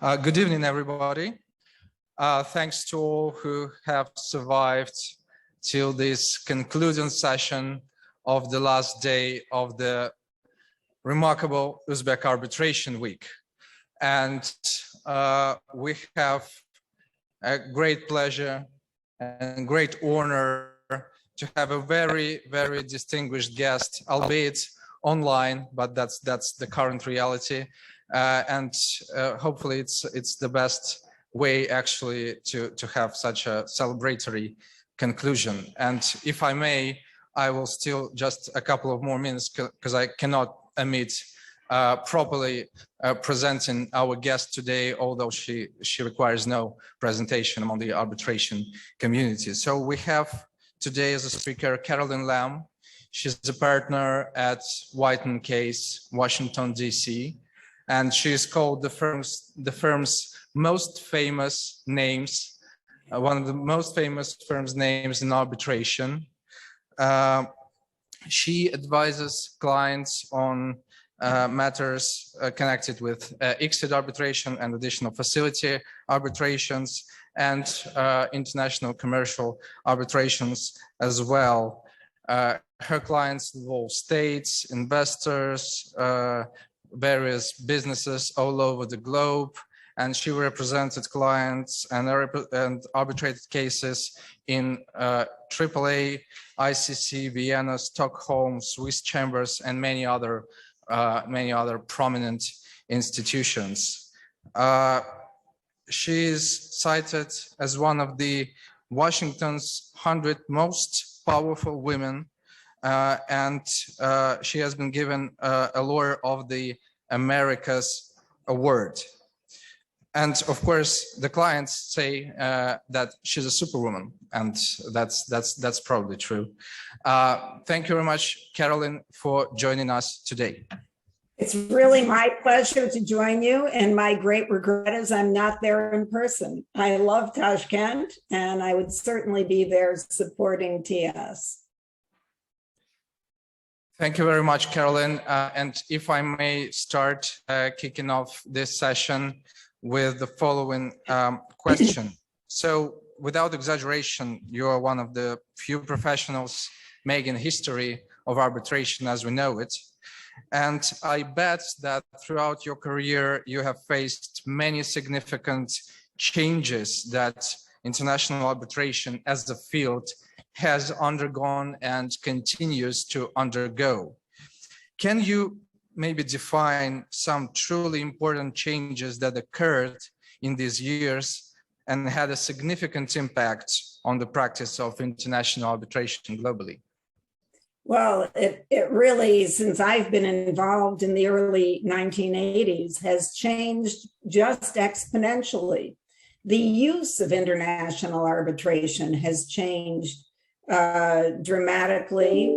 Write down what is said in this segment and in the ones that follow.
Good evening, everybody. Thanks to all who have survived till this conclusion session of the last day of the remarkable Uzbek Arbitration Week. And we have a great pleasure and great honor to have a very, very distinguished guest, albeit online, but that's the current reality. And hopefully it's the best way actually to have such a celebratory conclusion. And if I may, I will still just a couple of more minutes because I cannot omit properly presenting our guest today, although she requires no presentation among the arbitration community. So we have today as a speaker Carolyn Lamm. She's a partner at White & Case, Washington, D.C., and she is called the firm's most famous names, one of the most famous firm's names in arbitration. She advises clients on matters connected with ICSID arbitration and additional facility arbitrations and international commercial arbitrations as well. Her clients involve states, investors, various businesses all over the globe, and she represented clients and arbitrated cases in AAA, ICC, Vienna, Stockholm, Swiss chambers, and many other prominent institutions. She is cited as one of the Washington's 100 most powerful women, and she has been given a Lawyer of the Americas award. And of course, the clients say that she's a superwoman, and that's probably true. Thank you very much, Carolyn, for joining us today. It's really my pleasure to join you, and my great regret is I'm not there in person. I love Tashkent, and I would certainly be there supporting TS. Thank you very much, Carolyn. And if I may start kicking off this session with the following question. So without exaggeration, you are one of the few professionals making history of arbitration as we know it. And I bet that throughout your career, you have faced many significant changes that international arbitration as a field has undergone and continues to undergo. Can you maybe define some truly important changes that occurred in these years and had a significant impact on the practice of international arbitration globally? Well, it really, since I've been involved in the early 1980s, has changed just exponentially. The use of international arbitration has changed dramatically.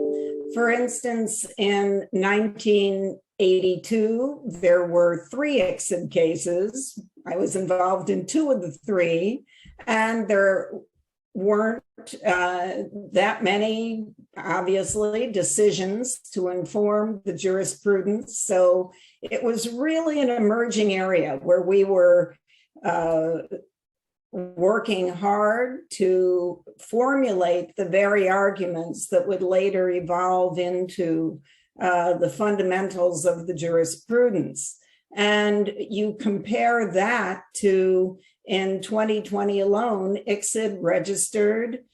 For instance, in 1982, there were 3 ICSID cases. I was involved in 2 of the 3, and there weren't that many, obviously, decisions to inform the jurisprudence. So it was really an emerging area where we were working hard to formulate the very arguments that would later evolve into the fundamentals of the jurisprudence. And you compare that to, in 2020 alone, ICSID registered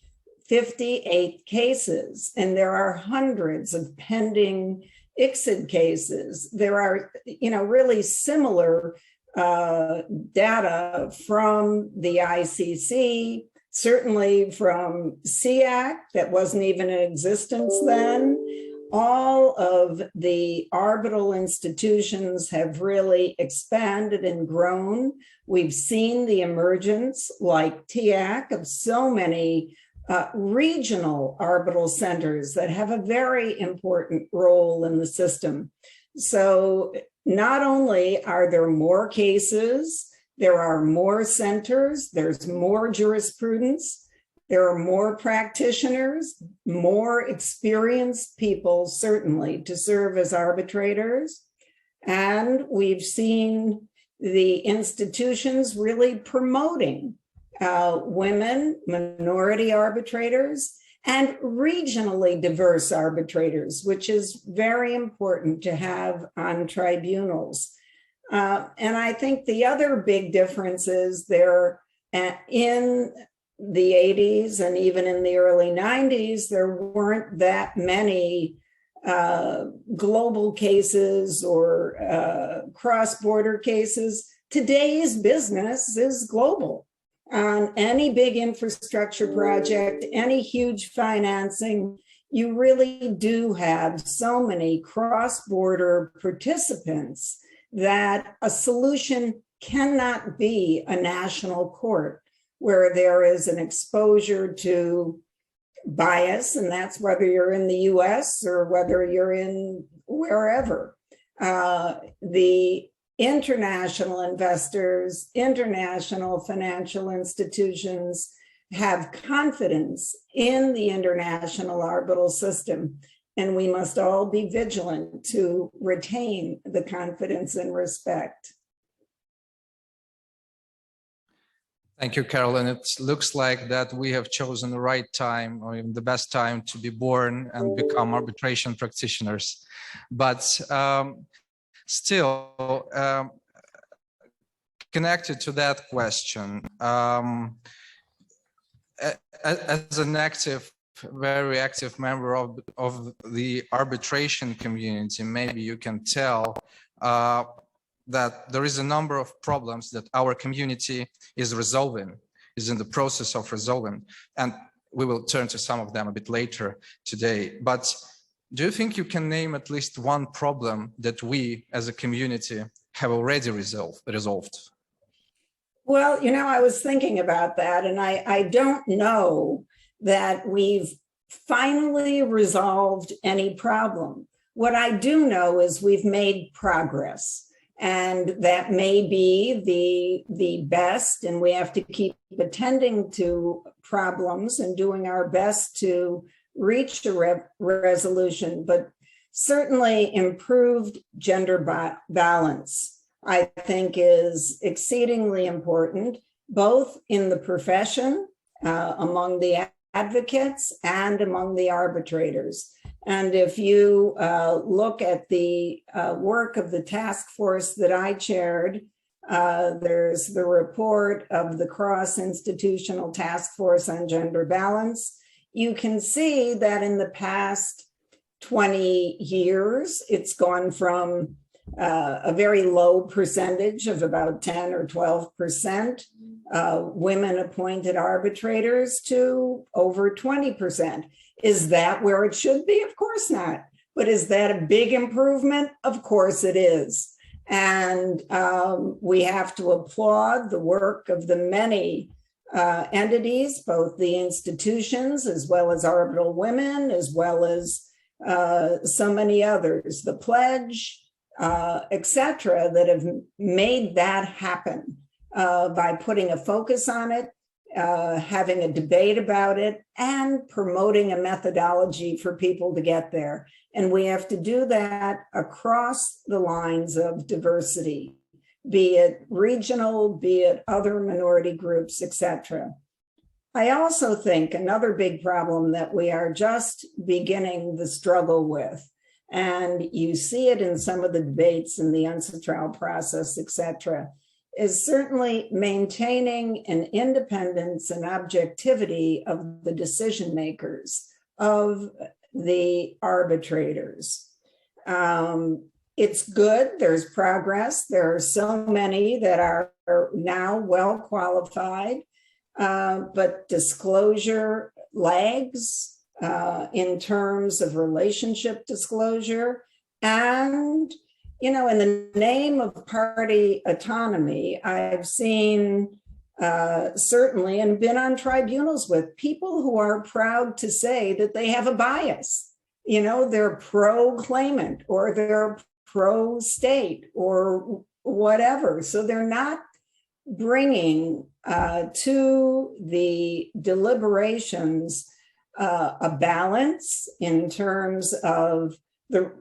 58 cases, and there are hundreds of pending ICSID cases. There are, really similar data from the ICC, certainly from SEAC that wasn't even in existence then. All of the arbitral institutions have really expanded and grown. We've seen the emergence, like TIAC, of so many regional arbitral centers that have a very important role in the system. So not only are there more cases, there are more centers, there's more jurisprudence, there are more practitioners, more experienced people, certainly, to serve as arbitrators. And we've seen the institutions really promoting women, minority arbitrators, and regionally diverse arbitrators, which is very important to have on tribunals. And I think the other big difference is there in the 80s and even in the early 90s, there weren't that many global cases or cross-border cases. Today's business is global. On any big infrastructure project, any huge financing, you really do have so many cross-border participants that a solution cannot be a national court where there is an exposure to bias, and that's whether you're in the US or whether you're in wherever. The international investors, international financial institutions have confidence in the international arbitral system, and we must all be vigilant to retain the confidence and respect. Thank you, Carolyn. It looks like that we have chosen the right time, or even the best time, to be born and become arbitration practitioners. But still, connected to that question, as an active, very active member of the arbitration community, maybe you can tell that there is a number of problems that our community is resolving, is in the process of resolving. And we will turn to some of them a bit later today. But do you think you can name at least one problem that we as a community have already resolved? Well, you know, I was thinking about that, and I don't know that we've finally resolved any problem. What I do know is we've made progress, and that may be the best, and we have to keep attending to problems and doing our best to reach a resolution, but certainly improved gender balance, I think, is exceedingly important, both in the profession, among the advocates, and among the arbitrators. And if you look at the work of the task force that I chaired, there's the report of the Cross-Institutional Task Force on Gender Balance. You can see that in the past 20 years, it's gone from a very low percentage of about 10 or 12% women appointed arbitrators to over 20%. Is that where it should be? Of course not. But is that a big improvement? Of course it is. And we have to applaud the work of the many entities, both the institutions, as well as Arbitral Women, as well as so many others, the Pledge, etc., that have made that happen by putting a focus on it, having a debate about it, and promoting a methodology for people to get there. And we have to do that across the lines of diversity, be it regional, be it other minority groups, etc. I also think another big problem that we are just beginning the struggle with, and you see it in some of the debates in the UzAW process, etc., is certainly maintaining an independence and objectivity of the decision makers, of the arbitrators. It's good, there's progress. There are so many that are now well qualified, but disclosure lags in terms of relationship disclosure. And, you know, in the name of party autonomy, I've seen certainly, and been on tribunals with people who are proud to say that they have a bias. You know, they're pro-claimant or they're pro-state or whatever. So they're not bringing to the deliberations a balance in terms of the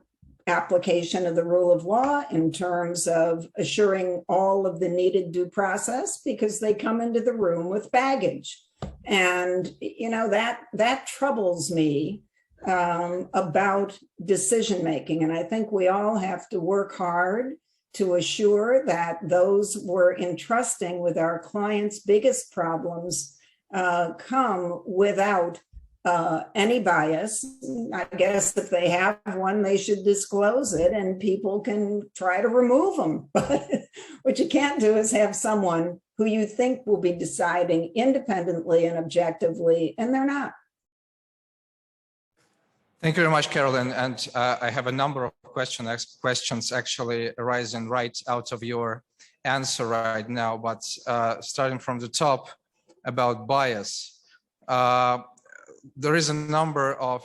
application of the rule of law, in terms of assuring all of the needed due process, because they come into the room with baggage. And, that troubles me about decision making. And I think we all have to work hard to assure that those we're entrusting with our clients' biggest problems come without any bias. I guess if they have one, they should disclose it and people can try to remove them. But what you can't do is have someone who you think will be deciding independently and objectively, and they're not. Thank you very much, Carolyn. And I have a number of questions actually arising right out of your answer right now, but starting from the top about bias. There is a number of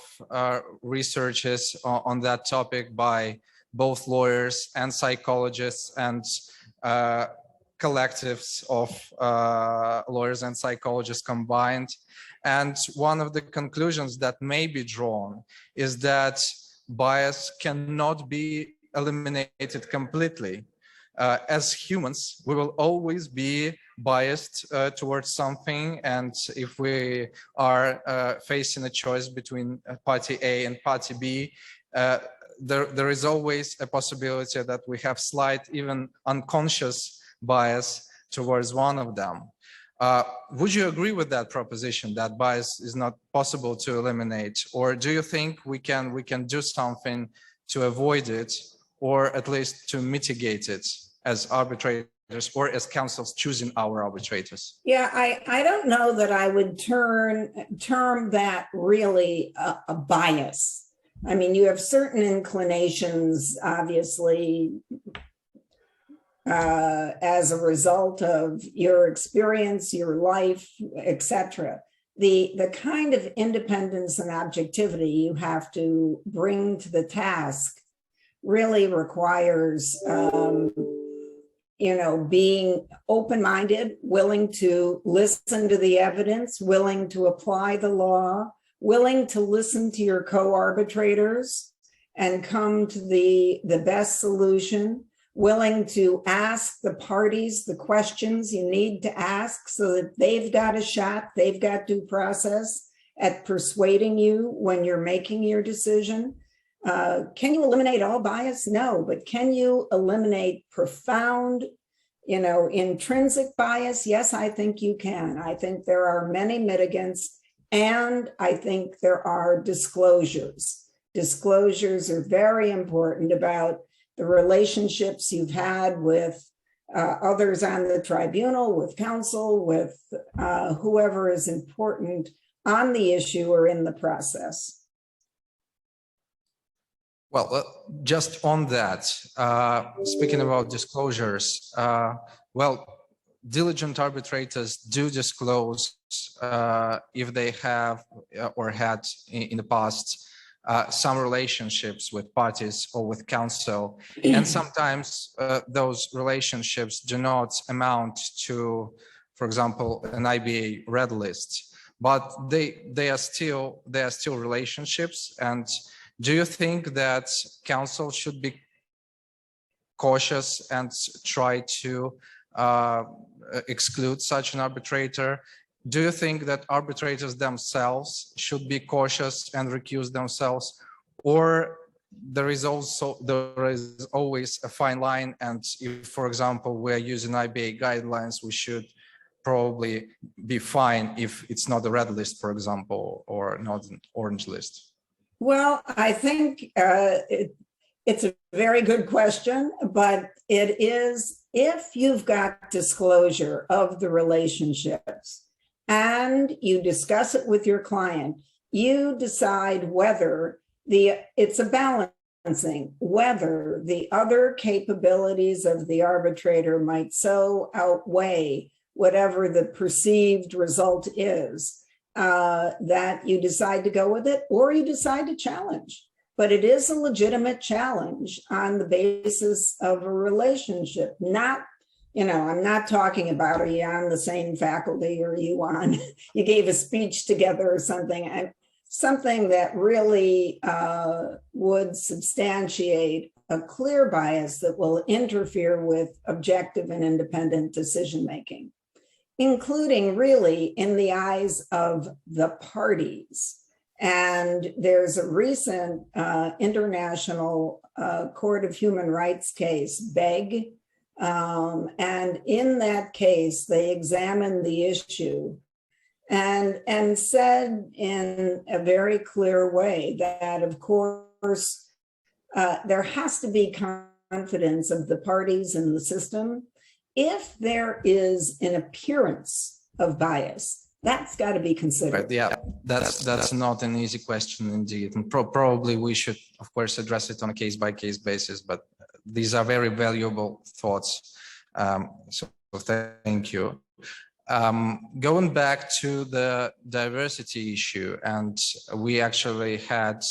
researches on that topic by both lawyers and psychologists and collectives of lawyers and psychologists combined. And one of the conclusions that may be drawn is that bias cannot be eliminated completely. As humans, we will always be biased towards something. And if we are facing a choice between party A and party B, there is always a possibility that we have slight, even unconscious bias towards one of them. Would you agree with that proposition that bias is not possible to eliminate, or do you think we can do something to avoid it, or at least to mitigate it as arbitrators or as counsels choosing our arbitrators? Yeah, I don't know that I would term that really a bias. I mean, you have certain inclinations, obviously, as a result of your experience, your life, etc. The kind of independence and objectivity you have to bring to the task really requires, being open-minded, willing to listen to the evidence, willing to apply the law, willing to listen to your co-arbitrators and come to the best solution, willing to ask the parties the questions you need to ask so that they've got a shot, they've got due process at persuading you when you're making your decision. Can you eliminate all bias? No, but can you eliminate profound, intrinsic bias? Yes, I think you can. I think there are many mitigants, and I think there are disclosures. Disclosures are very important about the relationships you've had with others on the tribunal, with counsel, with whoever is important on the issue or in the process. Well, just on that, speaking about disclosures, diligent arbitrators do disclose if they have or had in the past some relationships with parties or with counsel. And sometimes those relationships do not amount to, for example, an IBA red list, but they are still relationships. And do you think that counsel should be cautious and try to exclude such an arbitrator? Do you think that arbitrators themselves should be cautious and recuse themselves, or there is always a fine line, and if, for example, we're using IBA guidelines, we should probably be fine if it's not a red list, for example, or not an orange list? Well, I think it's a very good question, but it is, if you've got disclosure of the relationships and you discuss it with your client, you decide whether it's a balancing, whether the other capabilities of the arbitrator might so outweigh whatever the perceived result is, that you decide to go with it or you decide to challenge. But it is a legitimate challenge on the basis of a relationship. Not, I'm not talking about, are you on the same faculty, or are you gave a speech together or something. something that really would substantiate a clear bias that will interfere with objective and independent decision-making, including really in the eyes of the parties. And there's a recent International Court of Human Rights case, BEG, and in that case, they examined the issue and said in a very clear way that, of course, there has to be confidence of the parties in the system. If there is an appearance of bias, that's got to be considered. Right, yeah, that's not an easy question indeed, and probably we should, of course, address it on a case-by-case basis. But these are very valuable thoughts. So thank you. Going back to the diversity issue, and we actually had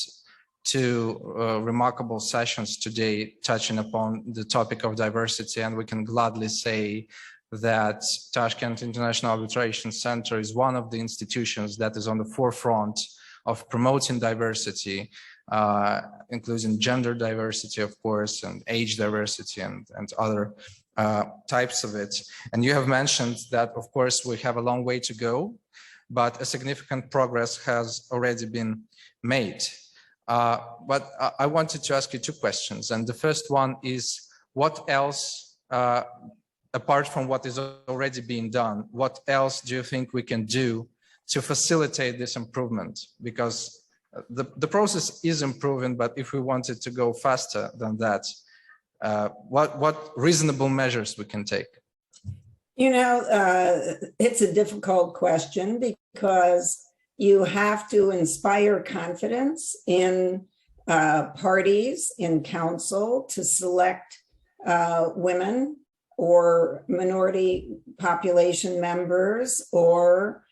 two remarkable sessions today touching upon the topic of diversity, and we can gladly say that Tashkent International Arbitration Center is one of the institutions that is on the forefront of promoting diversity, including gender diversity, of course, and age diversity and other types of it. And you have mentioned that, of course, we have a long way to go, but a significant progress has already been made. But I wanted to ask you two questions. And the first one is, what else, apart from what is already being done, what else do you think we can do to facilitate this improvement? Because the process is improving, but if we wanted to go faster than that, what reasonable measures we can take? You know, it's a difficult question because you have to inspire confidence in parties, in council, to select women or minority population members or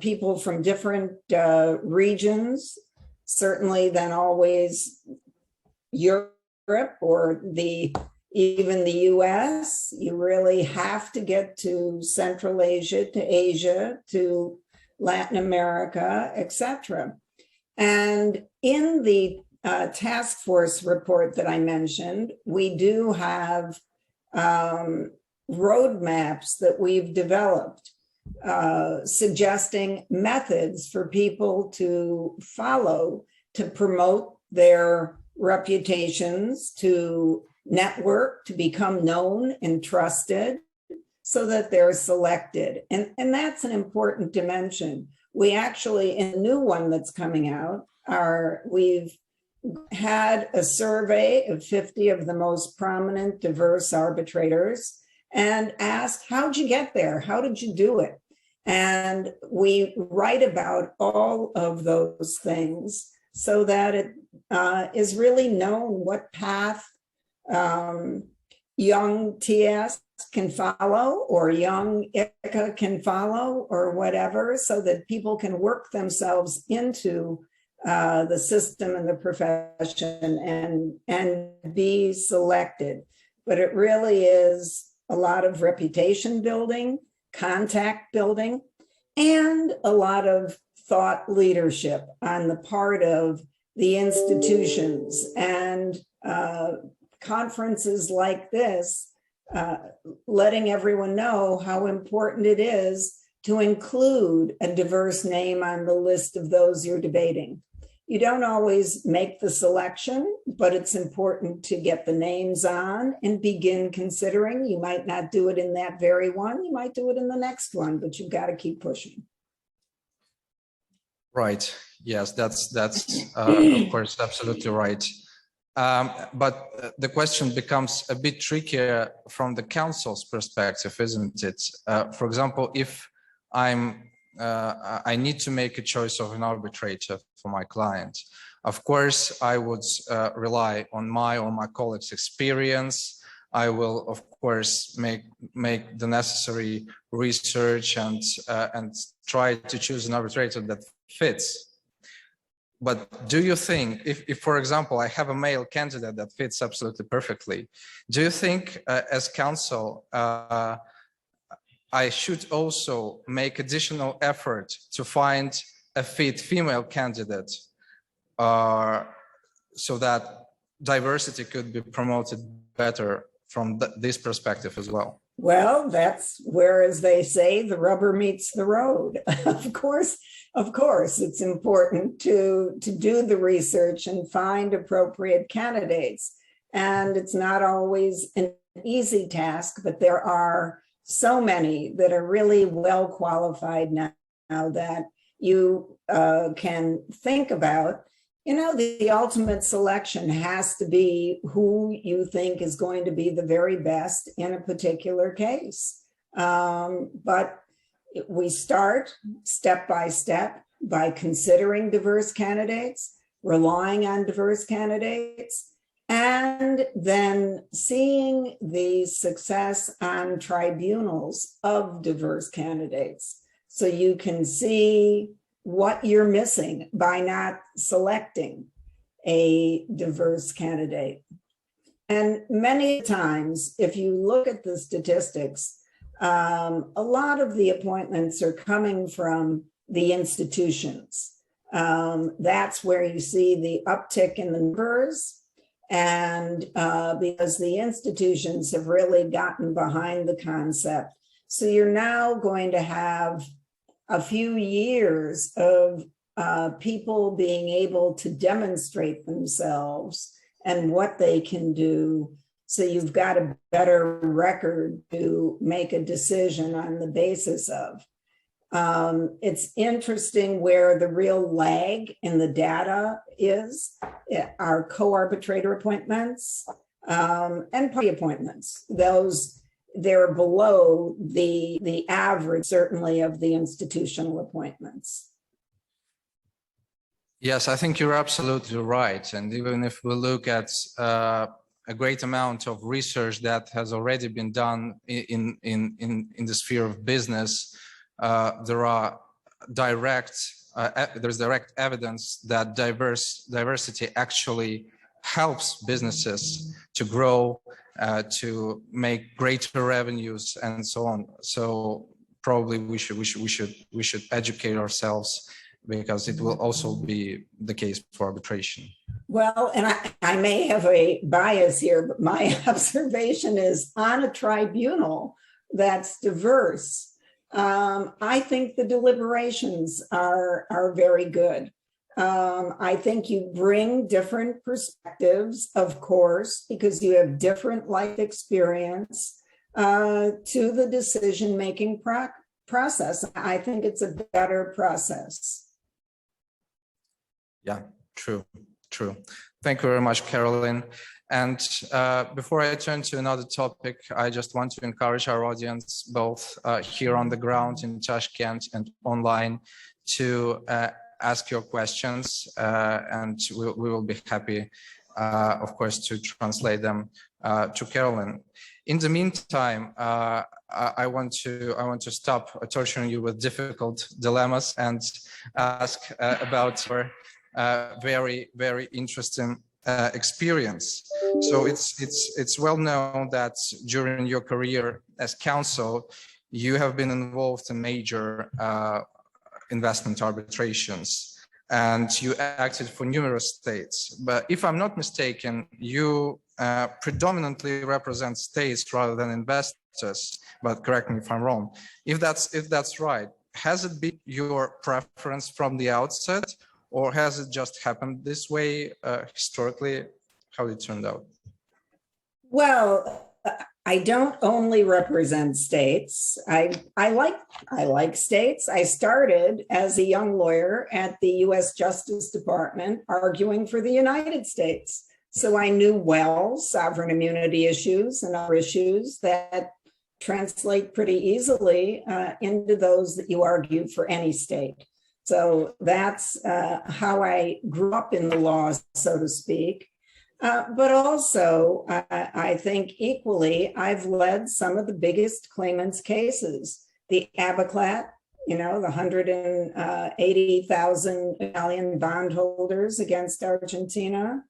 people from different regions, certainly than always Europe or even the US. You really have to get to Central Asia, to Asia, to Latin America, etc. And in the task force report that I mentioned, we do have roadmaps that we've developed suggesting methods for people to follow to promote their reputations, to network, to become known and trusted so that they're selected. And that's an important dimension. We actually, in a new one that's coming out, we've had a survey of 50 of the most prominent diverse arbitrators and asked, how'd you get there? How did you do it? And we write about all of those things so that it is really known what path young TS can follow or young ICA can follow or whatever, so that people can work themselves into the system and the profession and be selected. But it really is a lot of reputation building, contact building, and a lot of thought leadership on the part of the institutions. And conferences like this, letting everyone know how important it is to include a diverse name on the list of those you're debating. You don't always make the selection, but it's important to get the names on and begin considering. You might not do it in that very one, you might do it in the next one, but you've got to keep pushing. Right, yes, that's of course, absolutely right. But the question becomes a bit trickier from the council's perspective, isn't it? For example, if I need to make a choice of an arbitrator for my client, of course, I would rely on my or my colleagues' experience. I will, of course, make the necessary research and try to choose an arbitrator that fits. But do you think, if for example, I have a male candidate that fits absolutely perfectly, do you think as counsel, I should also make additional effort to find a fit female candidate so that diversity could be promoted better from this perspective as well? Well, that's where, as they say, the rubber meets the road. Of course, it's important to do the research and find appropriate candidates. And it's not always an easy task, but there are so many that are really well qualified now that you can think about. You know, the ultimate selection has to be who you think is going to be the very best in a particular case. But we start step by step by considering diverse candidates, relying on diverse candidates, and then seeing the success on tribunals of diverse candidates. So you can see what you're missing by not selecting a diverse candidate. And many times, if you look at the statistics, a lot of the appointments are coming from the institutions. That's where you see the uptick in the numbers. And because the institutions have really gotten behind the concept. So you're now going to have a few years of people being able to demonstrate themselves and what they can do. So you've got a better record to make a decision on the basis of. It's interesting where the real lag in the data is, our co-arbitrator appointments and party appointments. They're below the average, certainly, of the institutional appointments. Yes, I think you're absolutely right. And even if we look at a great amount of research that has already been done in the sphere of business, there's direct evidence that diversity actually helps businesses to grow, to make greater revenues, and so on. So probably we should educate ourselves, because it will also be the case for arbitration. Well, and I may have a bias here, but my observation is on a tribunal that's diverse, I think the deliberations are very good. I think you bring different perspectives, of course, because you have different life experience to the decision-making process. I think it's a better process. Yeah, true. Thank you very much, Carolyn. And before I turn to another topic, I just want to encourage our audience, both here on the ground in Tashkent and online, to ask your questions, and we will be happy, of course, to translate them to Carolyn. In the meantime, I want to stop torturing you with difficult dilemmas and ask about your very interesting experience. So it's well known that during your career as counsel, you have been involved in major investment arbitrations, and you acted for numerous states. But if I'm not mistaken, you predominantly represent states rather than investors. But correct me if I'm wrong. If that's right, has it been your preference from the outset, or has it just happened this way historically? How it turned out? Well, I don't only represent states. I like states. I started as a young lawyer at the U.S. Justice Department arguing for the United States. So I knew well sovereign immunity issues and other issues that translate pretty easily into those that you argue for any state. So that's how I grew up in the law, so to speak. But also, I think equally, I've led some of the biggest claimants cases. The Abaclat, the 180,000 Italian bondholders against Argentina,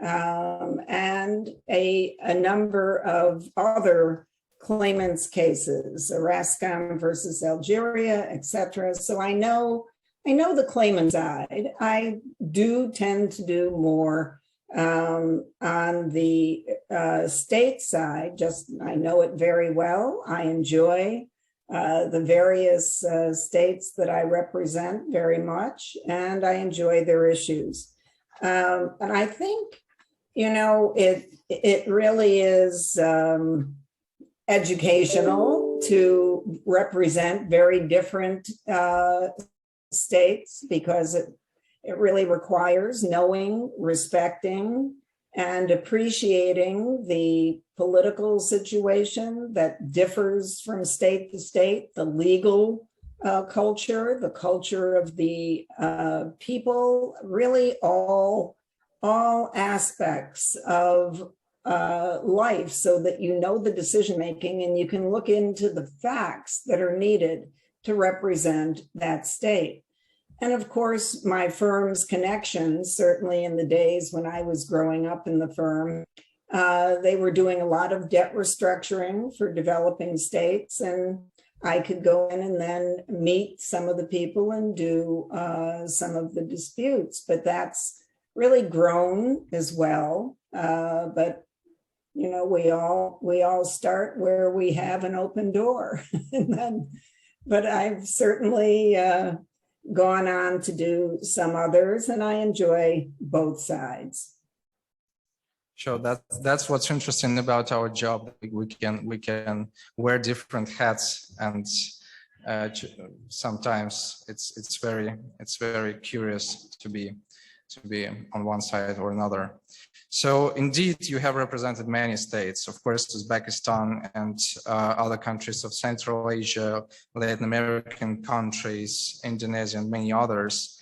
and a number of other claimants cases, Rascom versus Algeria, et cetera. So I know I know the claimant side. I do tend to do more on the state side. Just I know it very well. I enjoy the various states that I represent very much, and I enjoy their issues. And I think, it really is educational to represent very different states, because it really requires knowing, respecting, and appreciating the political situation that differs from state to state, the legal culture, the culture of the people, really all aspects of life, so that you know the decision making and you can look into the facts that are needed to represent that state. And of course, my firm's connections, certainly in the days when I was growing up in the firm, they were doing a lot of debt restructuring for developing states, and I could go in and then meet some of the people and do some of the disputes. But that's really grown as well. But we all start where we have an open door, and then. But I've certainly gone on to do some others, and I enjoy both sides. Sure, that's what's interesting about our job. We can wear different hats, and sometimes it's very curious to be on one side or another. So indeed, you have represented many states, of course, Uzbekistan and other countries of Central Asia, Latin American countries, Indonesia, and many others.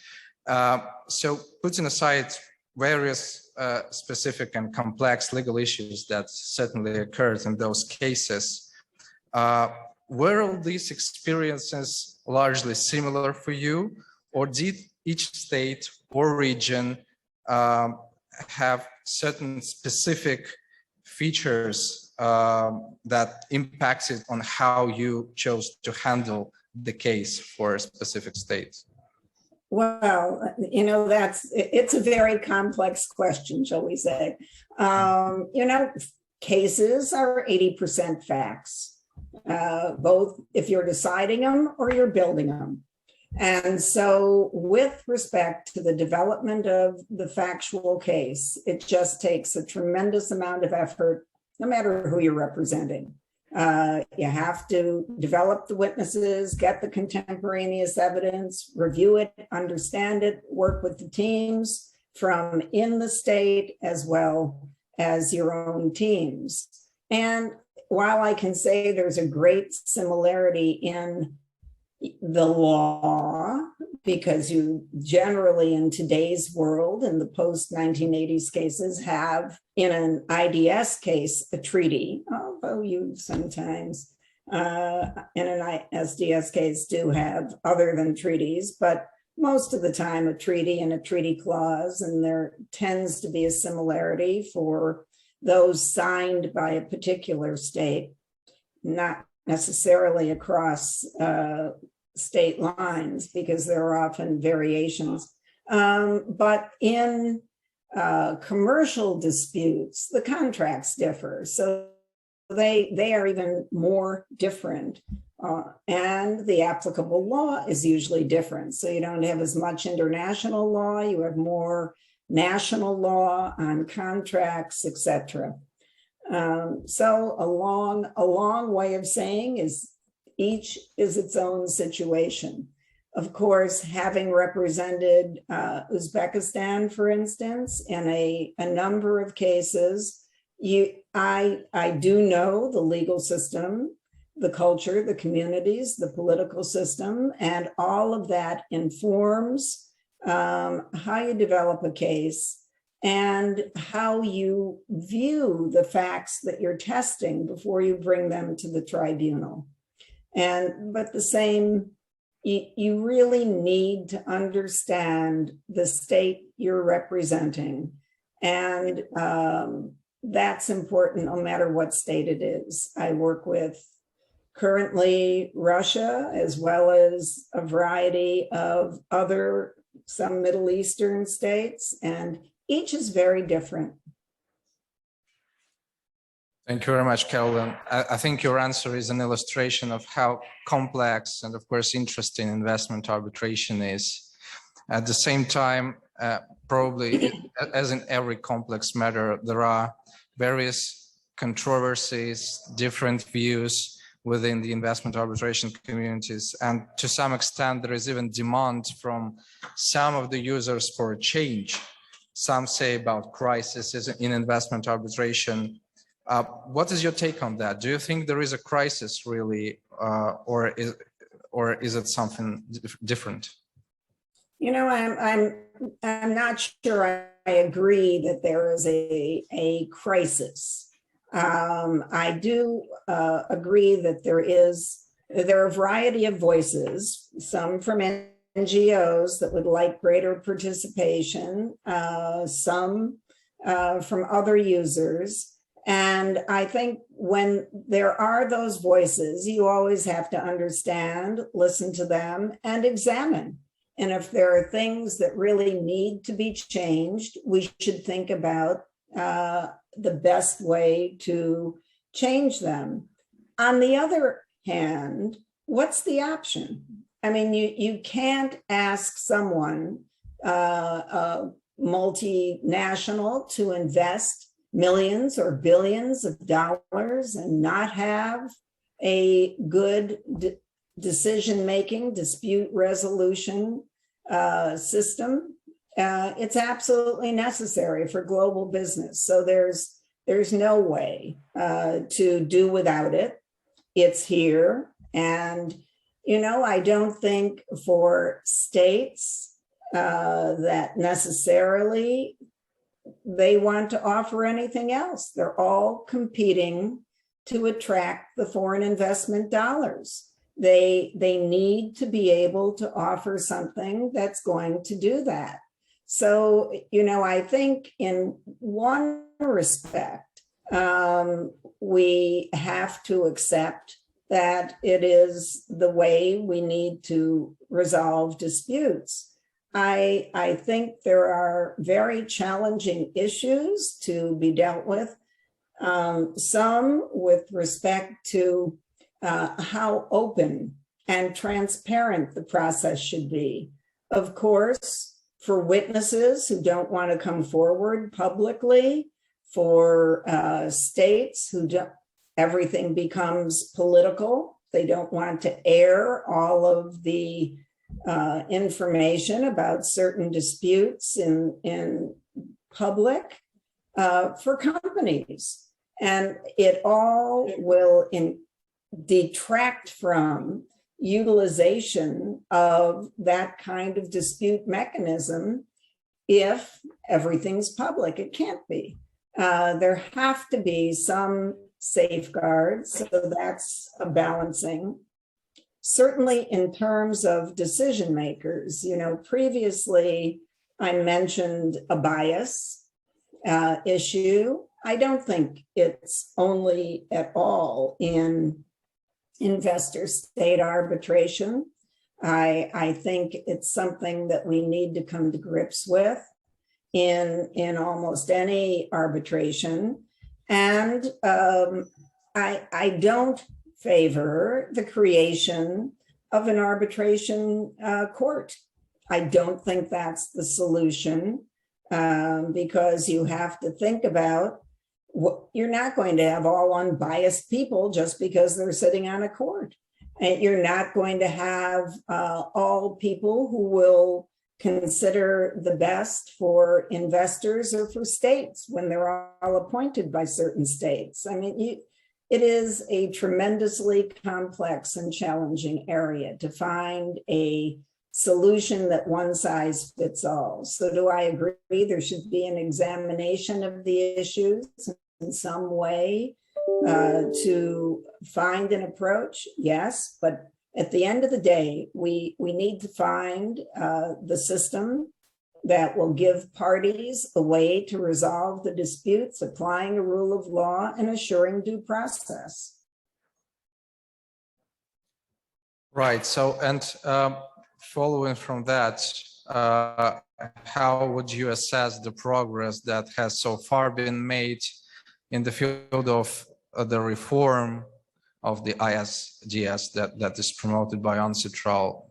So putting aside various specific and complex legal issues that certainly occurred in those cases, were all these experiences largely similar for you, or did each state or region have certain specific features that impacted on how you chose to handle the case for a specific state? Well, it's a very complex question, shall we say. Cases are 80% facts, both if you're deciding them or you're building them. And so with respect to the development of the factual case, it just takes a tremendous amount of effort, no matter who you're representing. You have to develop the witnesses, get the contemporaneous evidence, review it, understand it, work with the teams from in the state as well as your own teams. And while I can say there's a great similarity in the law, because you generally in today's world, in the post-1980s cases, have in an IDS case a treaty, although you sometimes in an SDS case do have other than treaties, but most of the time a treaty and a treaty clause, and there tends to be a similarity for those signed by a particular state, not necessarily across state lines, because there are often variations. But in commercial disputes, the contracts differ. So they are even more different. And the applicable law is usually different. So you don't have as much international law, you have more national law on contracts, etc. So a long way of saying is each is its own situation. Of course, having represented Uzbekistan, for instance, in a number of cases, I do know the legal system, the culture, the communities, the political system, and all of that informs how you develop a case and how you view the facts that you're testing before you bring them to the tribunal. But the same, you really need to understand the state you're representing. And that's important no matter what state it is. I work with currently Russia, as well as a variety of some Middle Eastern states, and each is very different. Thank you very much, Carolyn. I think your answer is an illustration of how complex and, of course, interesting investment arbitration is. At the same time, probably, as in every complex matter, there are various controversies, different views within the investment arbitration communities. And to some extent, there is even demand from some of the users for a change. Some say about crises in investment arbitration. What is your take on that? Do you think there is a crisis really, or is it something different? You know, I'm not sure I agree that there is a crisis. I do agree that there are a variety of voices, some from NGOs that would like greater participation, some from other users. And I think when there are those voices, you always have to understand, listen to them, and examine. And if there are things that really need to be changed, we should think about the best way to change them. On the other hand, what's the option? I mean, you can't ask someone, a multinational, to invest millions or billions of dollars and not have a good decision-making, dispute resolution system. It's absolutely necessary for global business. So there's no way to do without it. It's here. And, you know, I don't think for states that necessarily they want to offer anything else. They're all competing to attract the foreign investment dollars. They need to be able to offer something that's going to do that. So, you know, I think in one respect, we have to accept that it is the way we need to resolve disputes. I think there are very challenging issues to be dealt with, some with respect to how open and transparent the process should be. Of course, for witnesses who don't want to come forward publicly, for states who don't, everything becomes political. They don't want to air all of the information about certain disputes in public, for companies. And it all will detract from utilization of that kind of dispute mechanism if everything's public. It can't be. There have to be some safeguards, so that's a balancing. Certainly in terms of decision makers, you know, previously I mentioned a bias issue. I don't think it's only at all in investor-state arbitration. I think it's something that we need to come to grips with in almost any arbitration. And I don't favor the creation of an arbitration court. I don't think that's the solution, because you have to think about you're not going to have all unbiased people just because they're sitting on a court. And you're not going to have all people who will consider the best for investors or for states when they're all appointed by certain states. I mean, it is a tremendously complex and challenging area to find a solution that one size fits all. So do I agree there should be an examination of the issues in some way to find an approach? Yes, but at the end of the day, we need to find the system that will give parties a way to resolve the disputes, applying a rule of law and assuring due process. Right. So, and following from that, how would you assess the progress that has so far been made in the field of the reform of the ISDS that is promoted by UzAW?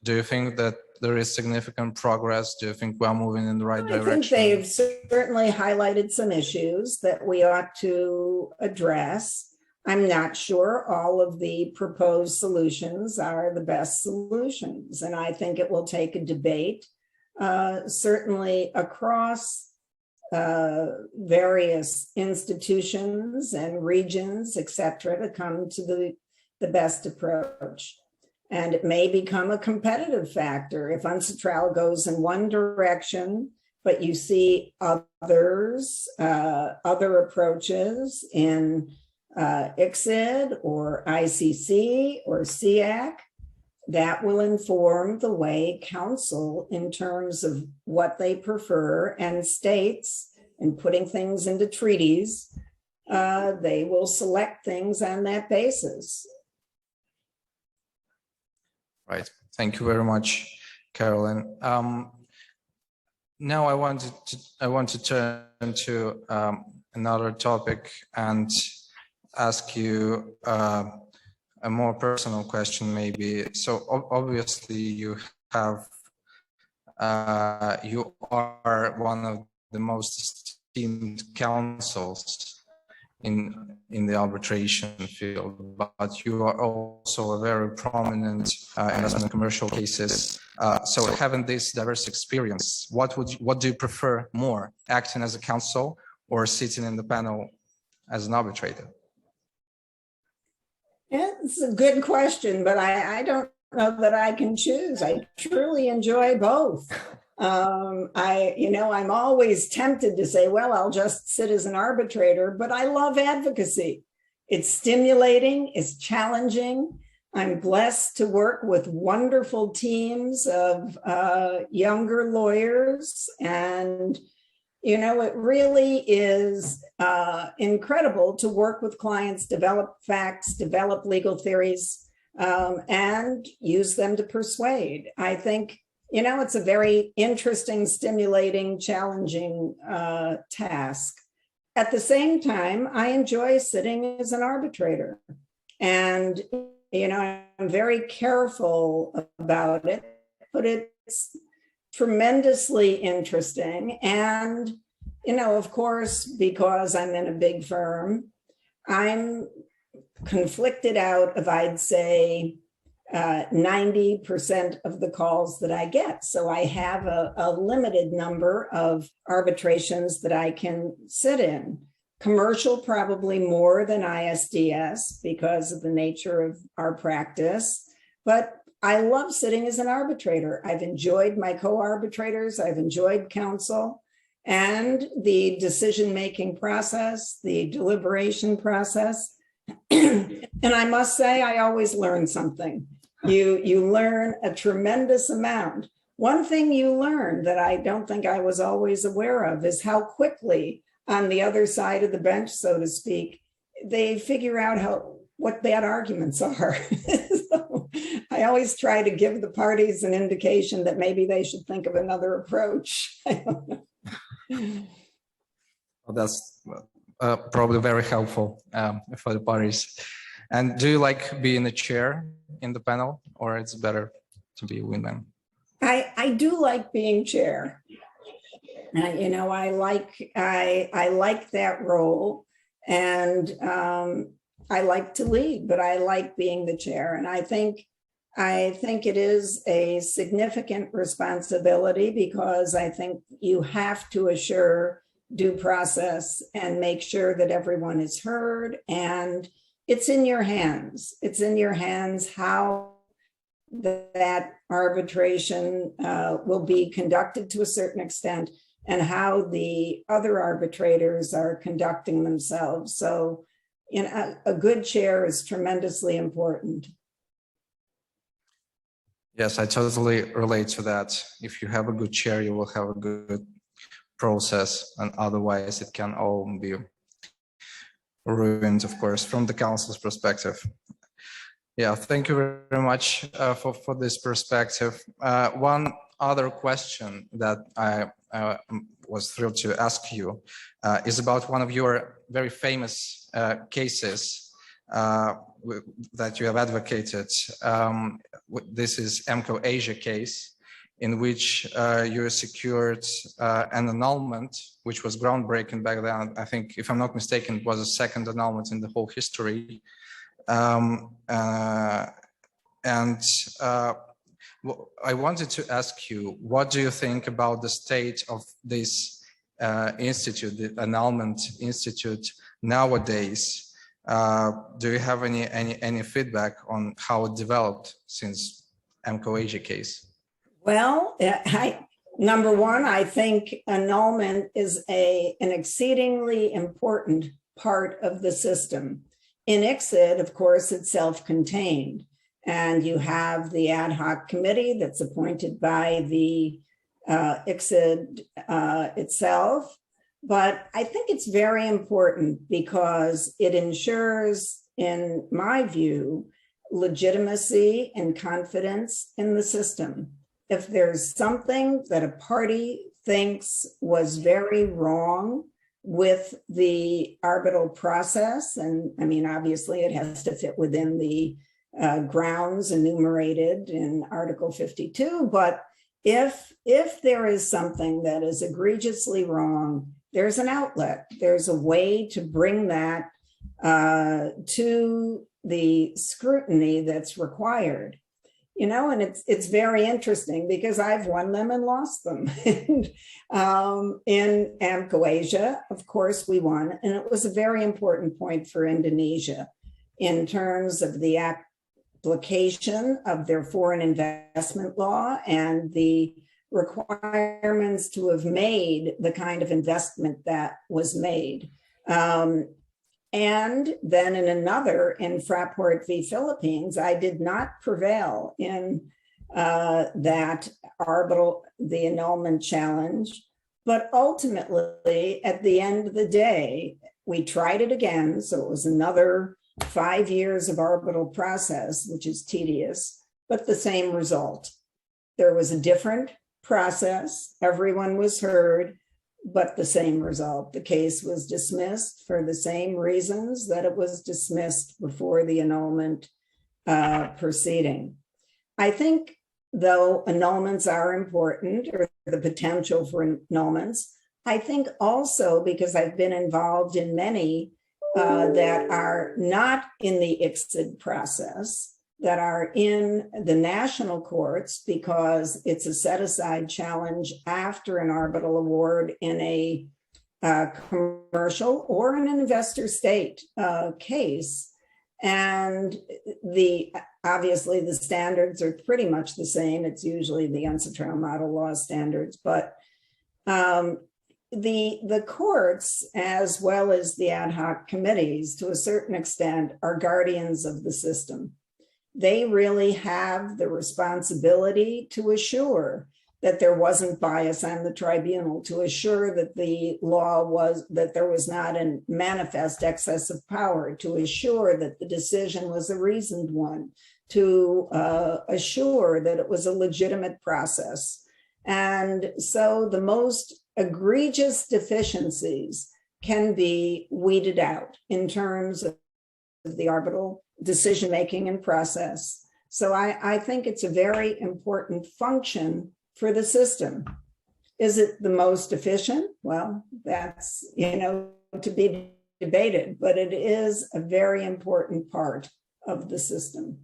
Do you think that there is significant progress? Do you think we are moving in the right direction? I think they've certainly highlighted some issues that we ought to address. I'm not sure all of the proposed solutions are the best solutions, and I think it will take a debate, certainly across various institutions and regions, et cetera, to come to the best approach. And it may become a competitive factor if UzAW goes in one direction, but you see others, other approaches in ICSID or ICC or SEAC, that will inform the way council in terms of what they prefer, and states in putting things into treaties, they will select things on that basis. Right. Thank you very much, Carolyn. Now I want to turn to another topic and ask you a more personal question, maybe. So obviously you have you are one of the most esteemed counsels in the arbitration field, but you are also a very prominent investment commercial cases. So having this diverse experience, what do you prefer more, acting as a counsel or sitting in the panel as an arbitrator? Yeah, it's a good question, but I don't know that I can choose. I truly enjoy both. I'm always tempted to say, well, I'll just sit as an arbitrator, but I love advocacy. It's stimulating, it's challenging. I'm blessed to work with wonderful teams of younger lawyers, and it really is incredible to work with clients, develop facts, develop legal theories, and use them to persuade. I think, it's a very interesting, stimulating, challenging task. At the same time, I enjoy sitting as an arbitrator. And, I'm very careful about it, but it's tremendously interesting. And, of course, because I'm in a big firm, I'm conflicted out of, I'd say, 90% of the calls that I get. So I have a limited number of arbitrations that I can sit in. Commercial, probably more than ISDS because of the nature of our practice. But I love sitting as an arbitrator. I've enjoyed my co-arbitrators. I've enjoyed counsel and the decision-making process, the deliberation process. And I must say, I always learn something. You learn a tremendous amount. One thing you learn that I don't think I was always aware of is how quickly on the other side of the bench, so to speak, they figure out what bad arguments are. So I always try to give the parties an indication that maybe they should think of another approach. I don't know. Well, that's probably very helpful for the parties. And do you like being the chair in the panel, or it's better to be a wingman? I do like being chair. I like that role, and I like to lead, but I like being the chair. And I think it is a significant responsibility because I think you have to assure due process and make sure that everyone is heard, and it's in your hands. It's in your hands how that arbitration will be conducted to a certain extent and how the other arbitrators are conducting themselves. So, a good chair is tremendously important. Yes, I totally relate to that. If you have a good chair, you will have a good process, and otherwise it can all be ruined, of course, from the council's perspective. Yeah, thank you very much for this perspective. One other question that I was thrilled to ask you is about one of your very famous cases that you have advocated. This is EMCO Asia case, in which you secured an annulment, which was groundbreaking back then. I think, if I'm not mistaken, it was the second annulment in the whole history. I wanted to ask you, what do you think about the state of this institute, the annulment institute nowadays? Do you have any feedback on how it developed since EMCO Asia case? Well, number one, I think annulment is an exceedingly important part of the system. In ICSID, of course, it's self-contained, and you have the ad hoc committee that's appointed by the ICSID itself. But I think it's very important because it ensures, in my view, legitimacy and confidence in the system. If there's something that a party thinks was very wrong with the arbitral process, and I mean, obviously it has to fit within the grounds enumerated in Article 52, but if there is something that is egregiously wrong, there's an outlet, there's a way to bring that to the scrutiny that's required. You know, and it's very interesting because I've won them and lost them. In EMCO Asia, of course, we won, and it was a very important point for Indonesia in terms of the application of their foreign investment law and the requirements to have made the kind of investment that was made. And then in another, in Fraport v. Philippines, I did not prevail in that arbitral, the annulment challenge. But ultimately, at the end of the day, we tried it again. So it was another 5 years of arbitral process, which is tedious, but the same result. There was a different process. Everyone was heard, but the same result. The case was dismissed for the same reasons that it was dismissed before the annulment proceeding. I think, though, annulments are important, or the potential for annulments, I think also, because I've been involved in many that are not in the ICSID process, that are in the national courts, because it's a set-aside challenge after an arbitral award in a commercial or in an investor state case. And obviously the standards are pretty much the same. It's usually the UnCITRAL model law standards, but the courts, as well as the ad hoc committees, to a certain extent, are guardians of the system. They really have the responsibility to assure that there wasn't bias on the tribunal, to assure that the law that there was not a manifest excess of power, to assure that the decision was a reasoned one, to assure that it was a legitimate process. And so the most egregious deficiencies can be weeded out in terms of the arbitral decision-making and process. So I think it's a very important function for the system. Is it the most efficient? Well, that's, to be debated, but it is a very important part of the system.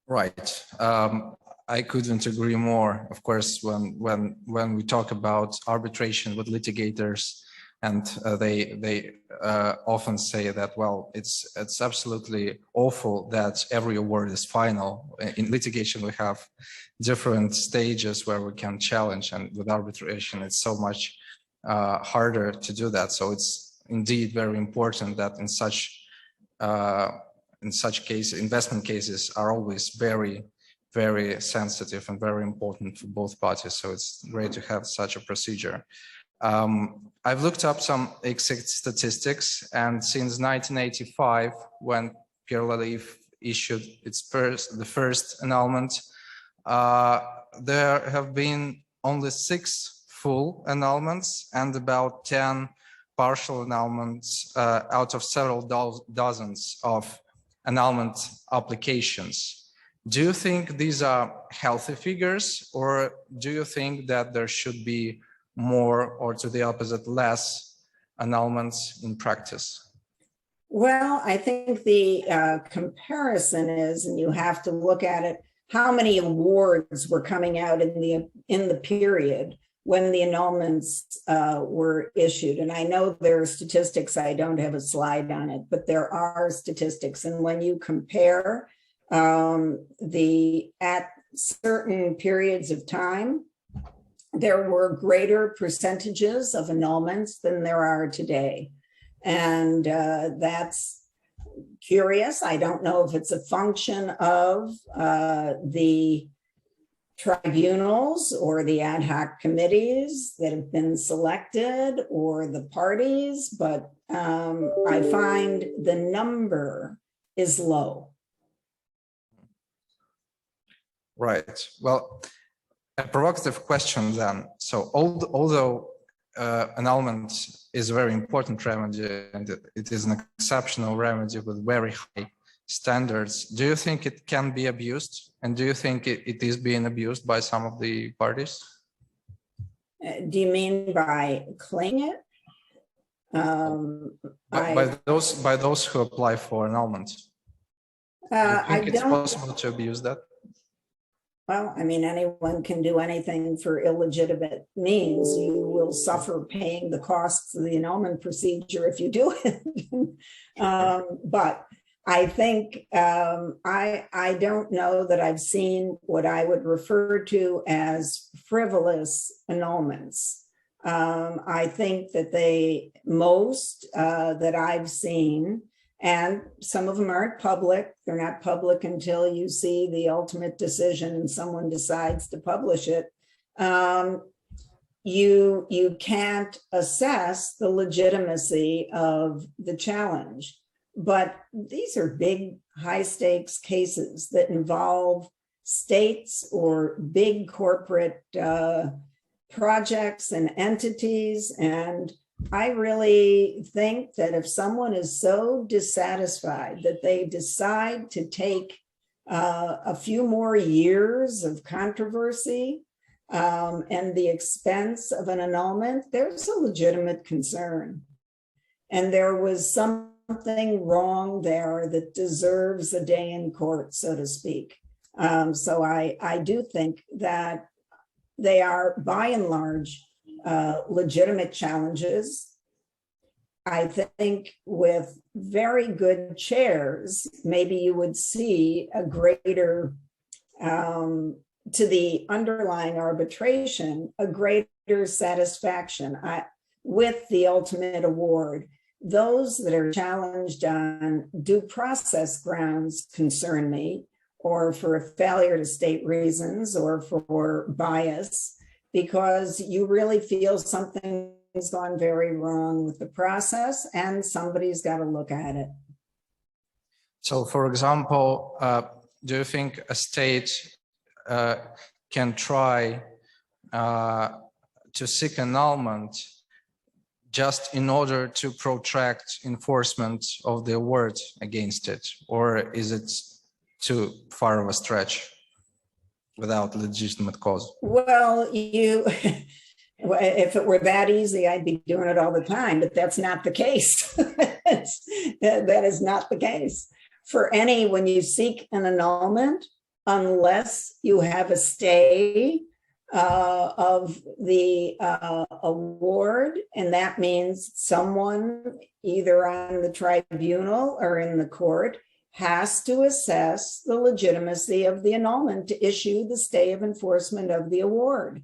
Right. I couldn't agree more. Of course, when we talk about arbitration with litigators, and they often say that, well, it's absolutely awful that every award is final. In litigation, we have different stages where we can challenge, and with arbitration, it's so much harder to do that. So it's indeed very important that in such cases, investment cases are always very, very sensitive and very important for both parties. So it's great to have such a procedure. I've looked up some ICSID statistics, and since 1985, when Carolyn Lamm issued the first annulment, there have been only 6 full annulments and about 10 partial annulments out of several dozens of annulment applications. Do you think these are healthy figures, or do you think that there should be more, or to the opposite, less annulments in practice? Well, I think the comparison is, and you have to look at it, how many awards were coming out in the period when the annulments were issued. And I know there are statistics, I don't have a slide on it, but there are statistics. And when you compare at certain periods of time, there were greater percentages of annulments than there are today. And that's curious. I don't know if it's a function of the tribunals or the ad hoc committees that have been selected or the parties, but I find the number is low. Right. Well, a provocative question then. So although annulment is a very important remedy and it is an exceptional remedy with very high standards, do you think it can be abused? And do you think it is being abused by some of the parties? Do you mean by claiming it? By those who apply for annulment. Do you think it's possible to abuse that? Well, I mean, anyone can do anything for illegitimate means. You will suffer paying the costs of the annulment procedure if you do it. But I think I don't know that I've seen what I would refer to as frivolous annulments. I think that most that I've seen, and some of them aren't public. They're not public until you see the ultimate decision and someone decides to publish it. You can't assess the legitimacy of the challenge. But these are big, high stakes cases that involve states or big corporate projects and entities. And I really think that if someone is so dissatisfied that they decide to take a few more years of controversy and the expense of an annulment, there's a legitimate concern. And there was something wrong there that deserves a day in court, so to speak. So I do think that they are, by and large, legitimate challenges. I think with very good chairs, maybe you would see a greater, to the underlying arbitration, a greater satisfaction with the ultimate award. Those that are challenged on due process grounds concern me, or for failure to state reasons, or for bias, because you really feel something's gone very wrong with the process and somebody's got to look at it. So, for example, do you think a state can try to seek annulment just in order to protract enforcement of the award against it? Or is it too far of a stretch without legitimate cause? Well, if it were that easy, I'd be doing it all the time, but that's not the case. That is not the case. When you seek an annulment, unless you have a stay of the award, and that means someone either on the tribunal or in the court has to assess the legitimacy of the annulment to issue the stay of enforcement of the award.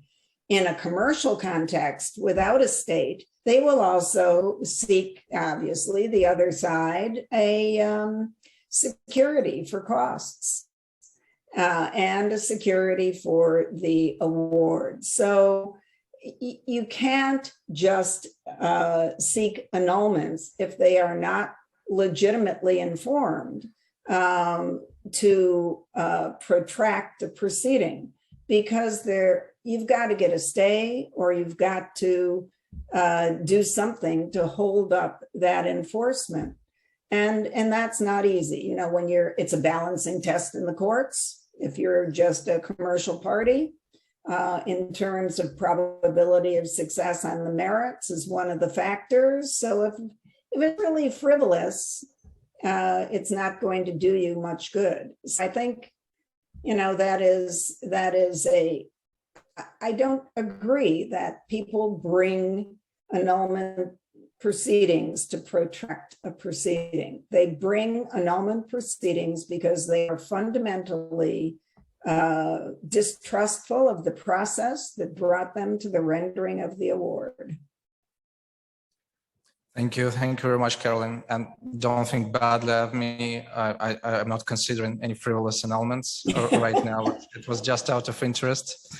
In a commercial context, without a state, they will also seek, obviously, the other side, a security for costs and a security for the award. So you can't just seek annulments if they are not legitimately informed. to protract the proceeding, because you've got to get a stay, or you've got to do something to hold up that enforcement. And that's not easy. You know, when it's a balancing test in the courts, if you're just a commercial party, in terms of probability of success on the merits is one of the factors. So if it's really frivolous, it's not going to do you much good. So I think, that is I don't agree that people bring annulment proceedings to protract a proceeding. They bring annulment proceedings because they are fundamentally distrustful of the process that brought them to the rendering of the award. Thank you very much, Carolyn. And don't think badly of me. I'm not considering any frivolous annulments right now. It was just out of interest.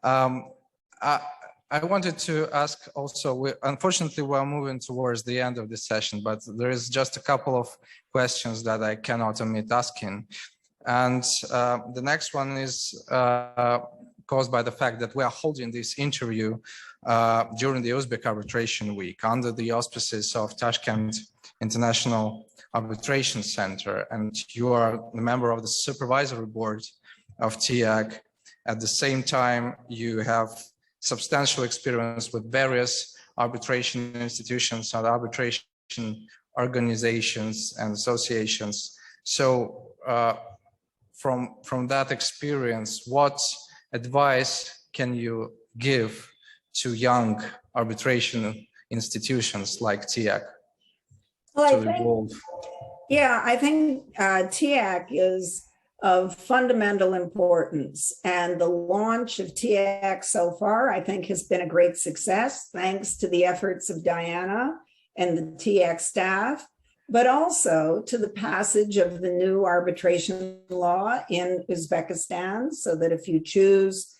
I wanted to ask also, unfortunately, we're moving towards the end of the session, but there is just a couple of questions that I cannot omit asking. And the next one is caused by the fact that we are holding this interview during the Uzbek Arbitration Week under the auspices of Tashkent International Arbitration Center. And you are a member of the supervisory board of TIAC. At the same time, you have substantial experience with various arbitration institutions and arbitration organizations and associations. So from that experience, what advice can you give to young arbitration institutions like TIAC to evolve? Yeah, I think TIAC is of fundamental importance, and the launch of TIAC so far, I think, has been a great success, thanks to the efforts of Diana and the TIAC staff, but also to the passage of the new arbitration law in Uzbekistan, so that if you choose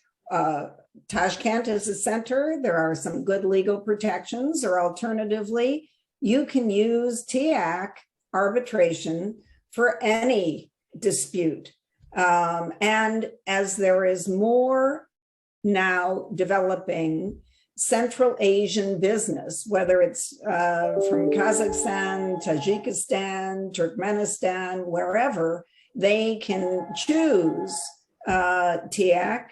Tashkent as a center, there are some good legal protections, or alternatively, you can use TIAC arbitration for any dispute. And as there is more now developing Central Asian business, whether it's from Kazakhstan, Tajikistan, Turkmenistan, wherever, they can choose TIAC.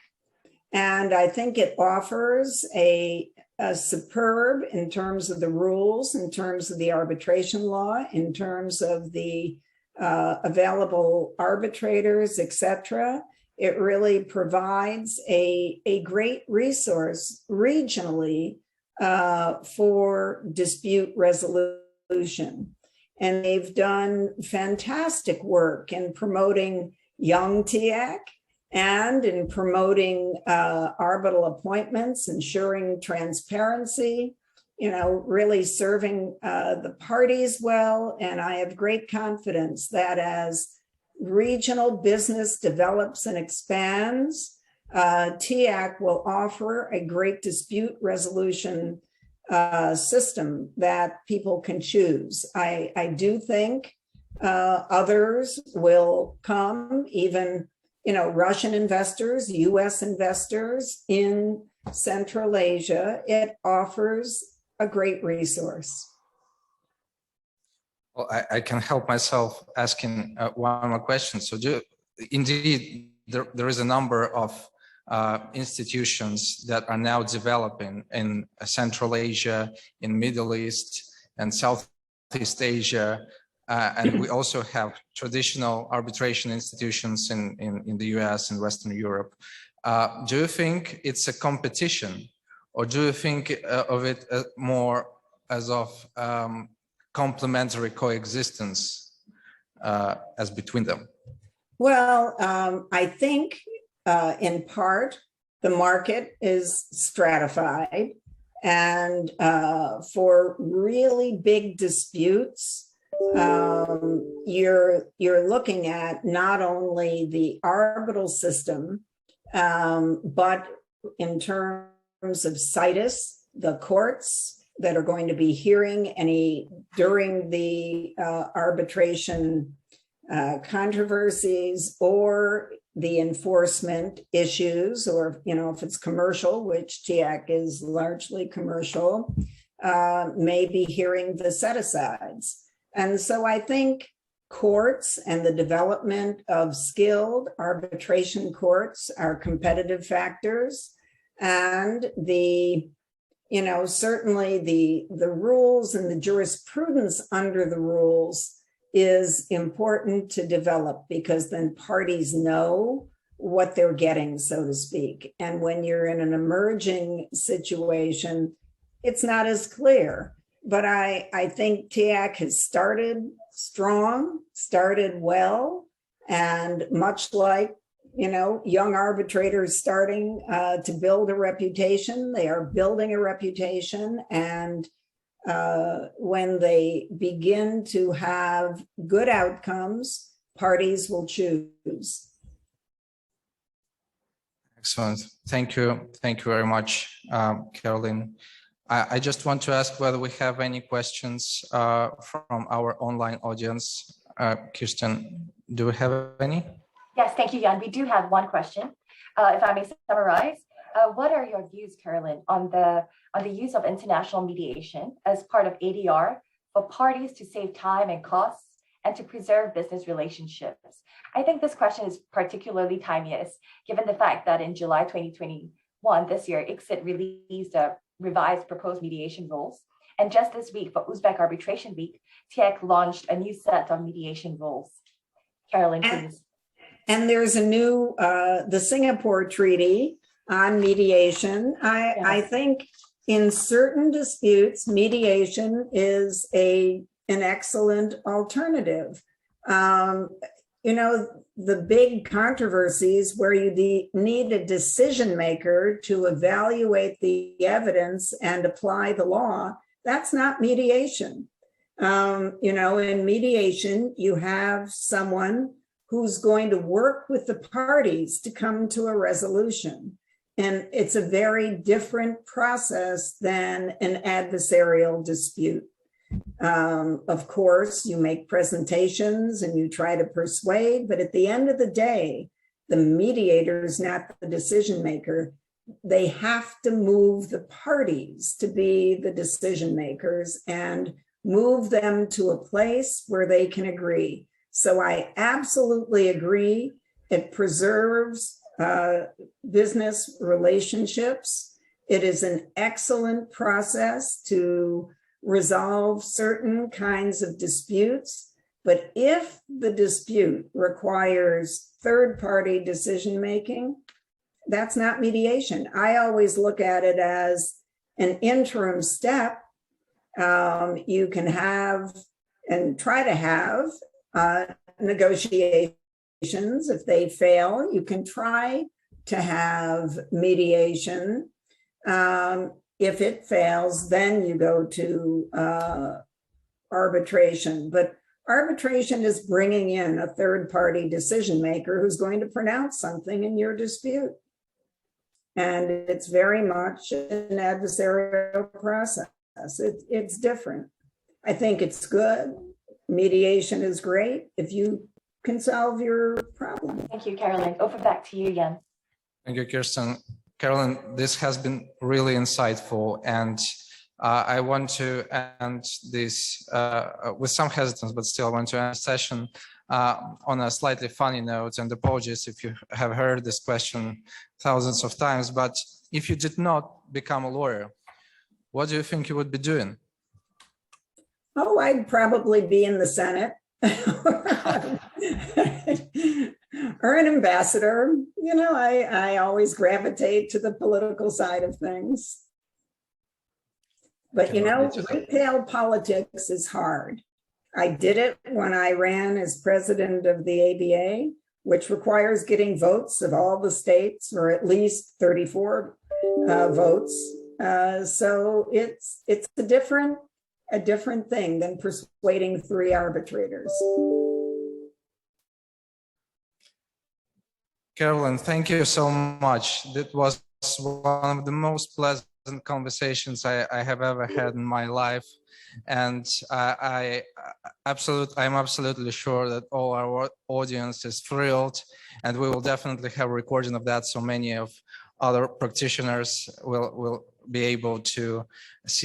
And I think it offers a superb, in terms of the rules, in terms of the arbitration law, in terms of the available arbitrators, etc. It really provides a great resource regionally for dispute resolution. And they've done fantastic work in promoting young TIAC and in promoting arbitral appointments, ensuring transparency, really serving the parties well. And I have great confidence that as regional business develops and expands, TIAC will offer a great dispute resolution system that people can choose. I do think others will come, even Russian investors, US investors in Central Asia. It offers a great resource. Well, I can help myself asking one more question. So indeed, there is a number of institutions that are now developing in Central Asia, in Middle East and Southeast Asia. And we also have traditional arbitration institutions in the US and Western Europe. Do you think it's a competition, or do you think of it more as of complementary coexistence as between them? Well, I think in part the market is stratified, and for really big disputes, you're looking at not only the arbitral system, but in terms of CITES, the courts that are going to be hearing during the arbitration controversies or the enforcement issues, or, if it's commercial, which TIAC is largely commercial, maybe hearing the set-asides. And so I think courts and the development of skilled arbitration courts are competitive factors. And certainly the rules and the jurisprudence under the rules is important to develop, because then parties know what they're getting, so to speak. And when you're in an emerging situation, it's not as clear. But I think TIAC has started strong, started well, and much like, young arbitrators starting to build a reputation, they are building a reputation. And when they begin to have good outcomes, parties will choose. Excellent. Thank you. Thank you very much, Carolyn. I just want to ask whether we have any questions from our online audience. Kirsten, do we have any? Yes, thank you, Jan. We do have one question. If I may summarize, what are your views, Carolyn, on the use of international mediation as part of ADR for parties to save time and costs and to preserve business relationships? I think this question is particularly timeous, given the fact that in July 2021, this year, ICSID released a revised proposed mediation rules. And just this week, for Uzbek Arbitration Week, TIAC launched a new set of mediation rules. Carolyn, please. And there's a new, the Singapore Treaty on mediation. I think in certain disputes, mediation is an excellent alternative. The big controversies where you need a decision maker to evaluate the evidence and apply the law, that's not mediation. In mediation, you have someone who's going to work with the parties to come to a resolution. And it's a very different process than an adversarial dispute. Of course, you make presentations and you try to persuade, but at the end of the day, the mediator is not the decision maker. They have to move the parties to be the decision makers and move them to a place where they can agree. So I absolutely agree. It preserves business relationships. It is an excellent process to resolve certain kinds of disputes. But if the dispute requires third-party decision-making, that's not mediation. I always look at it as an interim step. You can have and try to have negotiations. If they fail, you can try to have mediation. If it fails, then you go to arbitration. But arbitration is bringing in a third-party decision maker who's going to pronounce something in your dispute. And it's very much an adversarial process. It's different. I think it's good. Mediation is great if you can solve your problem. Thank you, Carolyn. Over back to you, Jan. Thank you, Kirsten. Carolyn, this has been really insightful, and I want to end this with some hesitance, but still I want to end the session on a slightly funny note, and apologies if you have heard this question thousands of times, but if you did not become a lawyer, what do you think you would be doing? Oh, I'd probably be in the Senate or an ambassador. I always gravitate to the political side of things. But, retail politics is hard. I did it when I ran as president of the ABA, which requires getting votes of all the states, or at least 34 votes. So it's a different thing than persuading 3 arbitrators. Carolyn, thank you so much. That was one of the most pleasant conversations I have ever had in my life. And I'm absolutely sure that all our audience is thrilled, and we will definitely have a recording of that, so many of other practitioners will be able to see